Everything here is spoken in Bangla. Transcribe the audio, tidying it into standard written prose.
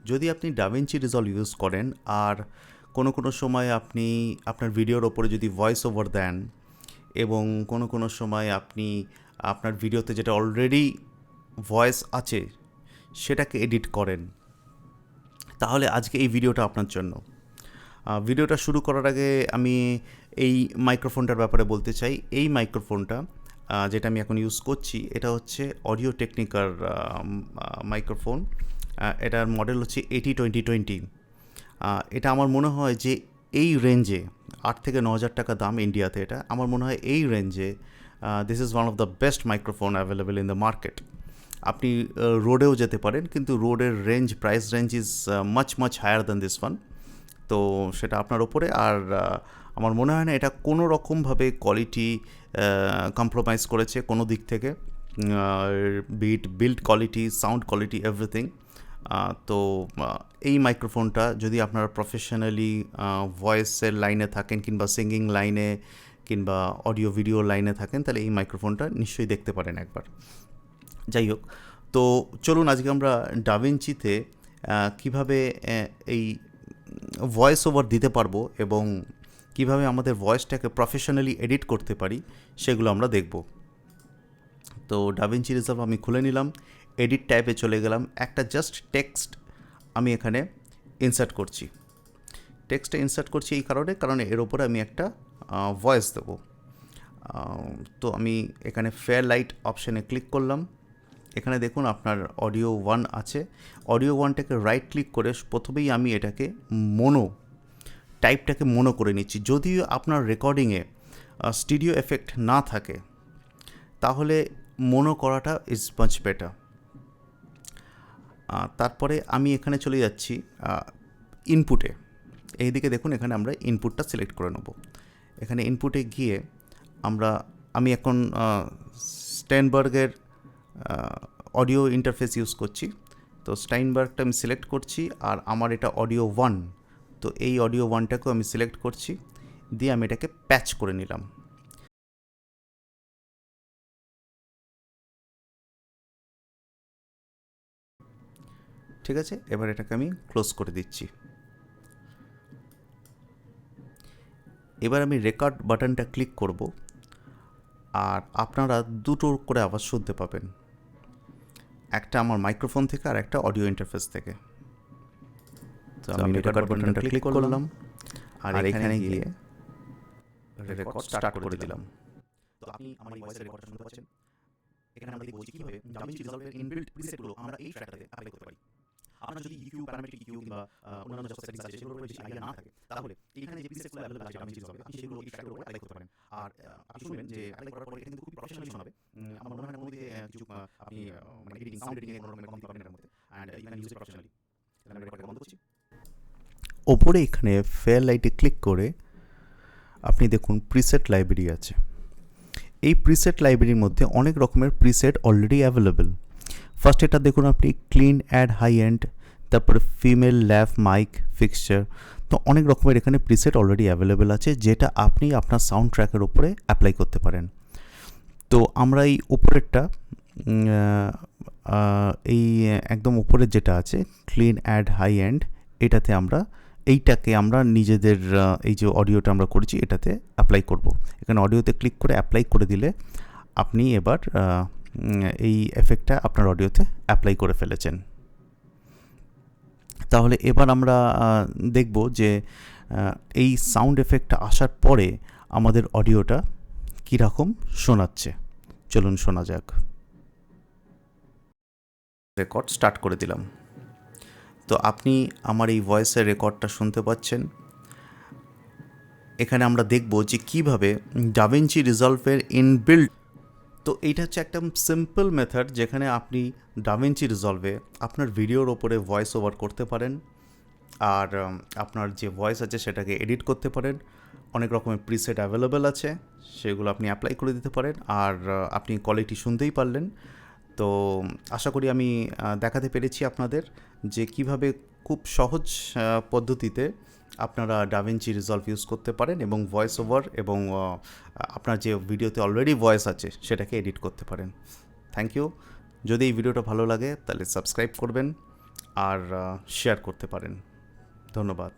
যদি আপনি ডাভিঞ্চি রিজলভ ইউজ করেন আর কোনো সময় আপনি আপনার ভিডিওর ওপরে যদি ভয়েস ওভার দেন এবং কোনো সময় আপনি আপনার ভিডিওতে যেটা অলরেডি ভয়েস আছে সেটাকে এডিট করেন, তাহলে আজকে এই ভিডিওটা আপনার জন্য। ভিডিওটা শুরু করার আগে আমি এই মাইক্রোফোনটার ব্যাপারে বলতে চাই। এই মাইক্রোফোনটা যেটা আমি এখন ইউজ করছি এটা হচ্ছে অডিও টেকনিকার মাইক্রোফোন। এটার মডেল হচ্ছে 80-20-20। এটা আমার মনে হয় যে এই রেঞ্জে 8 থেকে 9,000 টাকা দাম ইন্ডিয়াতে। এটা আমার মনে হয় এই রেঞ্জে this is one of the best microphone available in the market. আপনি রোডেও যেতে পারেন, কিন্তু রোডের price range is much higher than this one. তো সেটা আপনার ওপরে। আর আমার মনে হয় না এটা কোনো রকমভাবে কোয়ালিটি কম্প্রোমাইজ করেছে কোনো দিক থেকে, build quality, sound quality, everything. তো এই মাইক্রোফোনটা যদি আপনারা প্রফেশনালি ভয়েসের লাইনে থাকেন কিংবা সিঙ্গিং লাইনে কিংবা অডিও ভিডিও লাইনে থাকেন, তাহলে এই মাইক্রোফোনটা নিশ্চয়ই দেখতে পারেন একবার। যাই হোক, তো চলুন আজকে আমরা ডাভিঞ্চিতে কিভাবে এই ভয়েস ওভার দিতে পারবো এবং কিভাবে আমাদের ভয়েসটাকে প্রফেশনালি এডিট করতে পারি সেগুলো আমরা দেখব। তো ডাভিঞ্চি রিজলভ আমি খুলে নিলাম, এডিট ট্যাবে চলে গেলাম। একটা জাস্ট টেক্সট আমি এখানে ইনসার্ট করছি। টেক্সটে ইনসার্ট করছি এই কারণে এর ওপরে আমি একটা ভয়েস দেবো। তো আমি এখানে ফেয়ার লাইট অপশানে ক্লিক করলাম। এখানে দেখুন আপনার অডিও 1 আছে। অডিও 1টাকে রাইট ক্লিক করে প্রথমেই আমি এটাকে টাইপটাকে মোনো করে নিচ্ছি। যদিও আপনার রেকর্ডিংয়ে স্টুডিও এফেক্ট না থাকে তাহলে মোনো করাটা ইজ মাচ বেটার। তারপরে আমি এখানে চলে যাচ্ছি ইনপুটে। এইদিকে দেখুন, এখানে আমরা ইনপুটটা সিলেক্ট করে নেব। এখানে ইনপুটে গিয়ে আমি এখন স্টাইনবার্গের অডিও ইন্টারফেস ইউজ করছি। তো স্টাইনবার্গটা আমি সিলেক্ট করছি, আর আমার এটা অডিও 1। তো এই অডিও 1টাকেও আমি সিলেক্ট করছি, দিয়ে আমি এটাকে প্যাচ করে নিলাম। ঠিক আছে, এবার এটাকে আমি ক্লোজ করে দিচ্ছি। এবার আমি রেকর্ড বাটনটা ক্লিক করব, আর আপনারা দুটো করে আওয়াজ শুনতে পাবেন, একটা আমার মাইক্রোফোন থেকে আর একটা অডিও ইন্টারফেস থেকে। তো আমি রেকর্ড বাটনটা ক্লিক করলাম, আর এখানে গিয়ে রেকর্ড স্টার্ট করে দিলাম। তো আপনি আমার এই ভয়েসের রেকর্ডটা শুনতে পাচ্ছেন। এখানে আমরা দেখব যে কিভাবে ডাভিঞ্চি রিজলভের ইনবিল্ট প্রিসেটগুলো আমরা এই ট্র্যাকটাতে অ্যাপ্লাই করতে পারি। আপনার যদি ইকিউ, প্যারামেট্রিক ইকিউ কিংবা অন্যান্য যত সেটিংস আছে সেগুলোর উপরে বেশি আইডিয়া না থাকে, তাহলে এখানে যে প্রিসেটগুলো অ্যাভেলেবল আছে ডাভিঞ্চি রিজলভে, আপনি সেগুলো এই ট্র্যাকের উপরে অ্যাপ্লাই করতে পারেন। আর আপনি শুনবেন যে অ্যাপ্লাই করার পরে এটা কিন্তু খুব প্রফেশনালি শোনাবে। আমার মনে হয় না কোনো দিকে কিছু আপনি মানে এডিটিং, সাউন্ড এডিটিং এর কোনো রকমের কমতি পাবেন এর মধ্যে। And you can use it professionally. তাহলে আমি রেকর্ডটা বন্ধ করছি। ওপরে এখানে ফেয়ার লাইটে ক্লিক করে আপনি দেখুন প্রিসেট লাইব্রেরি আছে। এই প্রিসেট লাইব্রেরির মধ্যে অনেক রকমের প্রিসেট অলরেডি অ্যাভেলেবেল। ফার্স্ট এটা দেখুন আপনি ক্লিন অ্যাড হাই এন্ড, তারপরে ফিমেল ল্যাভ মাইক ফিক্সচার। তো অনেক রকমের এখানে প্রিসেট অলরেডি অ্যাভেলেবেল আছে, যেটা আপনি আপনার সাউন্ড ট্র্যাকের উপরে অ্যাপ্লাই করতে পারেন। তো আমরা এই উপরেরটা, এই একদম উপরের যেটা আছে ক্লিন অ্যাড হাই এন্ড, এইটাকে আমরা নিজেদের এই যে অডিওটা আমরা করেছি এটাতে অ্যাপ্লাই করব। এখানে অডিওতে ক্লিক করে অ্যাপ্লাই করে দিলে আপনি এবার এই এফেক্টটা আপনার অডিওতে অ্যাপ্লাই করে ফেলেছেন। তাহলে এবার আমরা দেখব যে এই সাউন্ড এফেক্টটা আসার পরে আমাদের অডিওটা কীরকম শোনাচ্ছে। চলুন শোনা যাক। রেকর্ড স্টার্ট করে দিলাম। তো আপনি আমার এই ভয়েসের রেকর্ডটা শুনতে পাচ্ছেন। এখানে আমরা দেখব যে কিভাবে ডাভিঞ্চি রিজলভের ইনবিল্ট। তো এইটা হচ্ছে একটা সিম্পল মেথড যেখানে আপনি ডাভিঞ্চি রিজলভে আপনার ভিডিওর ওপরে ভয়েস ওভার করতে পারেন, আর আপনার যে ভয়েস আছে সেটাকে এডিট করতে পারেন। অনেক রকমের প্রিসেট অ্যাভেলেবেল আছে, সেগুলো আপনি অ্যাপ্লাই করে দিতে পারেন, আর আপনি কোয়ালিটি শুনতেই পারলেন। তো আশা করি আমি দেখাতে পেরেছি আপনাদের যে কিভাবে খুব সহজ পদ্ধতিতে আপনারা ডাভিঞ্চি রিজলভ ইউজ করতে পারেন এবং ভয়েস ওভার এবং আপনার যে ভিডিওতে অলরেডি ভয়েস আছে সেটাকে এডিট করতে পারেন। Thank you. যদি এই ভিডিওটা ভালো লাগে তাহলে সাবস্ক্রাইব করবেন, আর শেয়ার করতে পারেন। ধন্যবাদ।